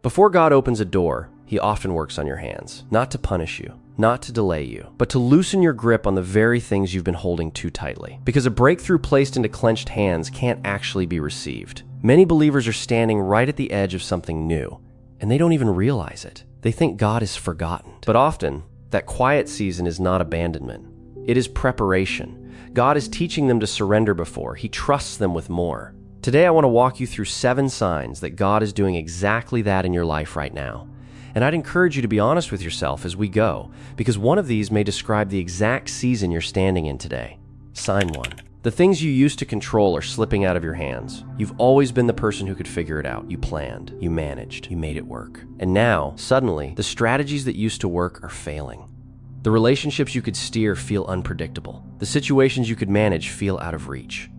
Before God opens a door, He often works on your hands, not to punish you, not to delay you, but to loosen your grip on the very things you've been holding too tightly. Because a breakthrough placed into clenched hands can't actually be received. Many believers are standing right at the edge of something new, and they don't even realize it. They think God is forgotten. But often, that quiet season is not abandonment. It is preparation. God is teaching them to surrender before He trusts them with more. Today, I want to walk you through 7 signs that God is doing exactly that in your life right now. And I'd encourage you to be honest with yourself as we go, because one of these may describe the exact season you're standing in today. Sign 1. The things you used to control are slipping out of your hands. You've always been the person who could figure it out. You planned, you managed, you made it work. And now, suddenly, the strategies that used to work are failing. The relationships you could steer feel unpredictable. The situations you could manage feel out of reach.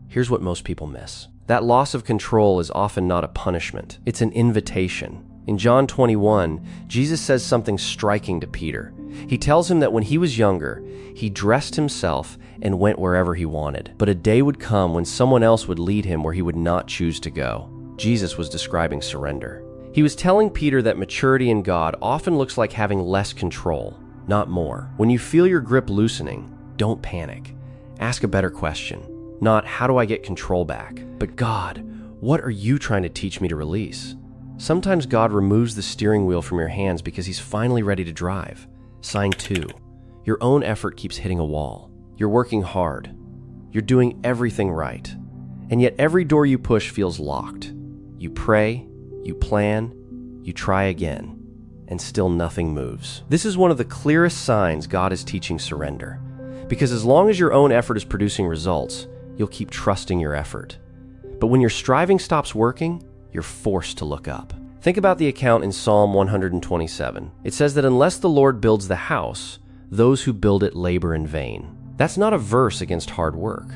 Here's what most people miss. That loss of control is often not a punishment. It's an invitation. In John 21, Jesus says something striking to Peter. He tells him that when he was younger, he dressed himself and went wherever he wanted. But a day would come when someone else would lead him where he would not choose to go. Jesus was describing surrender. He was telling Peter that maturity in God often looks like having less control, not more. When you feel your grip loosening, don't panic. Ask a better question. Not, how do I get control back? But God, what are you trying to teach me to release? Sometimes God removes the steering wheel from your hands because He's finally ready to drive. Sign 2. Your own effort keeps hitting a wall. You're working hard. You're doing everything right. And yet every door you push feels locked. You pray, you plan, you try again, and still nothing moves. This is one of the clearest signs God is teaching surrender. Because as long as your own effort is producing results, you'll keep trusting your effort. But when your striving stops working, you're forced to look up. Think about the account in Psalm 127. It says that unless the Lord builds the house, those who build it labor in vain. That's not a verse against hard work.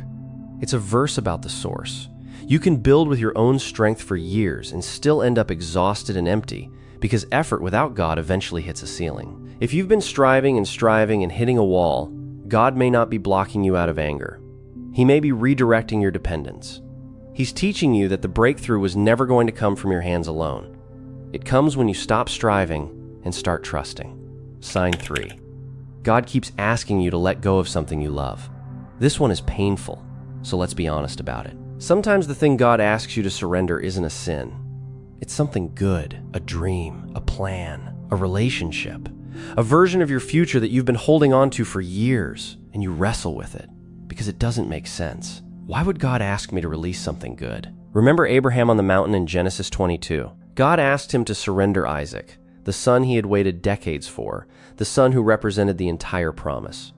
It's a verse about the source. You can build with your own strength for years and still end up exhausted and empty because effort without God eventually hits a ceiling. If you've been striving and hitting a wall, God may not be blocking you out of anger. He may be redirecting your dependence. He's teaching you that the breakthrough was never going to come from your hands alone. It comes when you stop striving and start trusting. Sign 3. God keeps asking you to let go of something you love. This one is painful, so let's be honest about it. Sometimes the thing God asks you to surrender isn't a sin. It's something good, a dream, a plan, a relationship, a version of your future that you've been holding on to for years, and you wrestle with it because it doesn't make sense. Why would God ask me to release something good? Remember Abraham on the mountain in Genesis 22? God asked him to surrender Isaac, the son he had waited decades for, the son who represented the entire promise.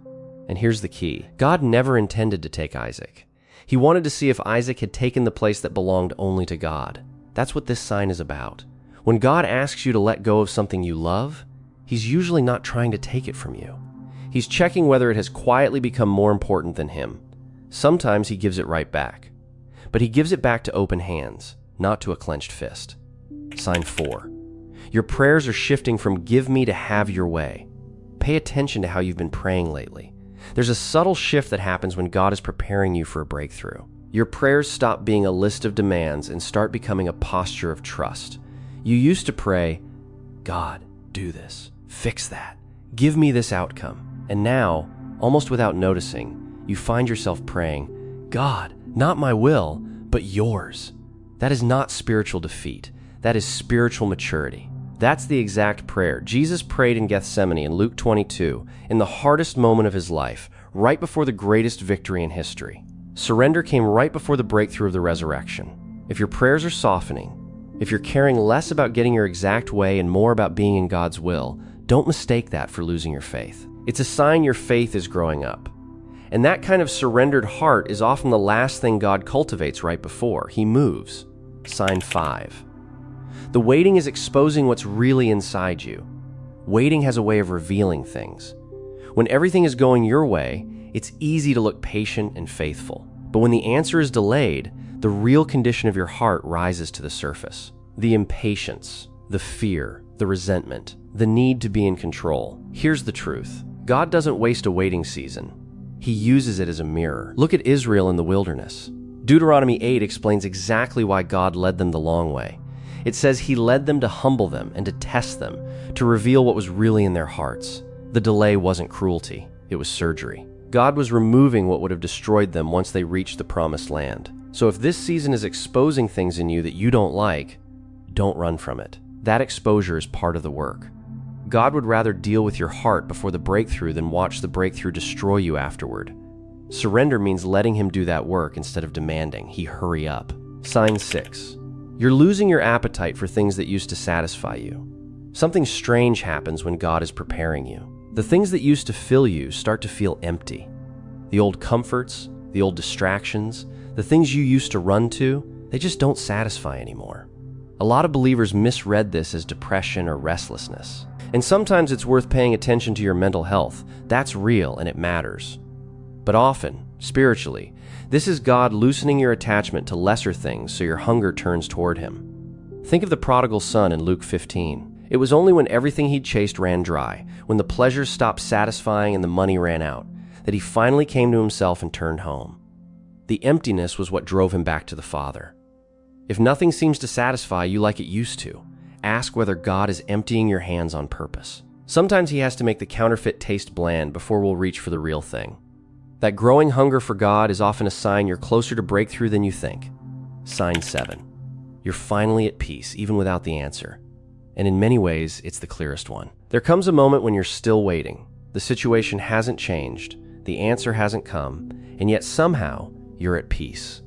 And here's the key. God never intended to take Isaac. He wanted to see if Isaac had taken the place that belonged only to God. That's what this sign is about. When God asks you to let go of something you love, He's usually not trying to take it from you. He's checking whether it has quietly become more important than Him. Sometimes He gives it right back. But He gives it back to open hands, not to a clenched fist. Sign 4. Your prayers are shifting from give me to have your way. Pay attention to how you've been praying lately. There's a subtle shift that happens when God is preparing you for a breakthrough. Your prayers stop being a list of demands and start becoming a posture of trust. You used to pray, God, do this, fix that, give me this outcome. And now, almost without noticing, you find yourself praying, God, not my will, but yours. That is not spiritual defeat. That is spiritual maturity. That's the exact prayer Jesus prayed in Gethsemane in Luke 22, in the hardest moment of His life, right before the greatest victory in history. Surrender came right before the breakthrough of the resurrection. If your prayers are softening, if you're caring less about getting your exact way and more about being in God's will, don't mistake that for losing your faith. It's a sign your faith is growing up. And that kind of surrendered heart is often the last thing God cultivates right before He moves. Sign 5. The waiting is exposing what's really inside you. Waiting has a way of revealing things. When everything is going your way, it's easy to look patient and faithful. But when the answer is delayed, the real condition of your heart rises to the surface. The impatience, the fear, the resentment, the need to be in control. Here's the truth. God doesn't waste a waiting season. He uses it as a mirror. Look at Israel in the wilderness. Deuteronomy 8 explains exactly why God led them the long way. It says he led them to humble them and to test them, to reveal what was really in their hearts. The delay wasn't cruelty, it was surgery. God was removing what would have destroyed them once they reached the promised land. So if this season is exposing things in you that you don't like, don't run from it. That exposure is part of the work. God would rather deal with your heart before the breakthrough than watch the breakthrough destroy you afterward. Surrender means letting him do that work instead of demanding he hurry up. Sign 6. You're losing your appetite for things that used to satisfy you. Something strange happens when God is preparing you. The things that used to fill you start to feel empty. The old comforts, the old distractions, the things you used to run to, they just don't satisfy anymore. A lot of believers misread this as depression or restlessness. And sometimes it's worth paying attention to your mental health. That's real and it matters. But often, spiritually, this is God loosening your attachment to lesser things so your hunger turns toward him. Think of the prodigal son in Luke 15. It was only when everything he'd chased ran dry, when the pleasures stopped satisfying and the money ran out, that he finally came to himself and turned home. The emptiness was what drove him back to the Father. If nothing seems to satisfy you like it used to, ask whether God is emptying your hands on purpose. Sometimes he has to make the counterfeit taste bland before we'll reach for the real thing. That growing hunger for God is often a sign you're closer to breakthrough than you think. Sign 7. You're finally at peace, even without the answer. And in many ways, it's the clearest one. There comes a moment when you're still waiting. The situation hasn't changed, the answer hasn't come, and yet somehow you're at peace.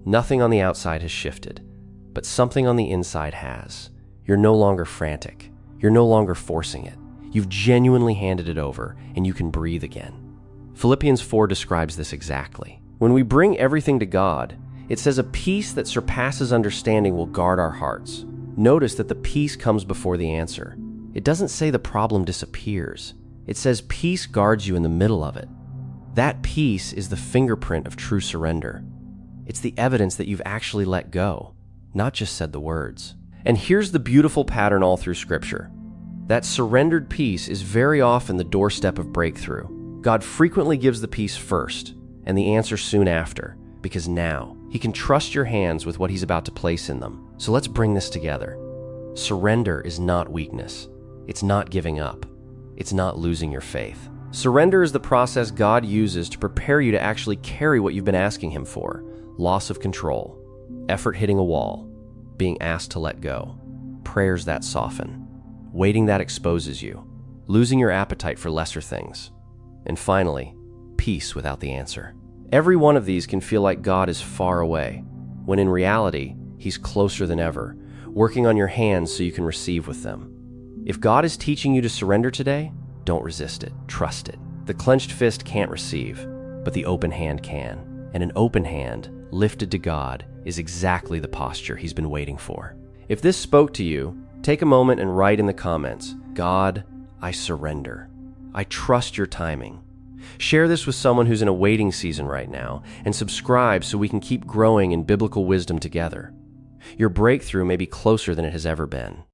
Nothing on the outside has shifted, but something on the inside has. You're no longer frantic. You're no longer forcing it. You've genuinely handed it over, and you can breathe again. Philippians 4 describes this exactly. When we bring everything to God, it says a peace that surpasses understanding will guard our hearts. Notice that the peace comes before the answer. It doesn't say the problem disappears. It says peace guards you in the middle of it. That peace is the fingerprint of true surrender. It's the evidence that you've actually let go, not just said the words. And here's the beautiful pattern all through Scripture. That surrendered peace is very often the doorstep of breakthrough. God frequently gives the peace first, and the answer soon after, because now he can trust your hands with what he's about to place in them. So let's bring this together. Surrender is not weakness. It's not giving up. It's not losing your faith. Surrender is the process God uses to prepare you to actually carry what you've been asking him for. Loss of control, effort hitting a wall, being asked to let go, prayers that soften, waiting that exposes you, losing your appetite for lesser things, and finally, peace without the answer. Every one of these can feel like God is far away, when in reality, he's closer than ever, working on your hands so you can receive with them. If God is teaching you to surrender today, don't resist it, trust it. The clenched fist can't receive, but the open hand can. And an open hand, lifted to God, is exactly the posture he's been waiting for. If this spoke to you, take a moment and write in the comments, God, I surrender. I trust your timing. Share this with someone who's in a waiting season right now, and subscribe so we can keep growing in biblical wisdom together. Your breakthrough may be closer than it has ever been.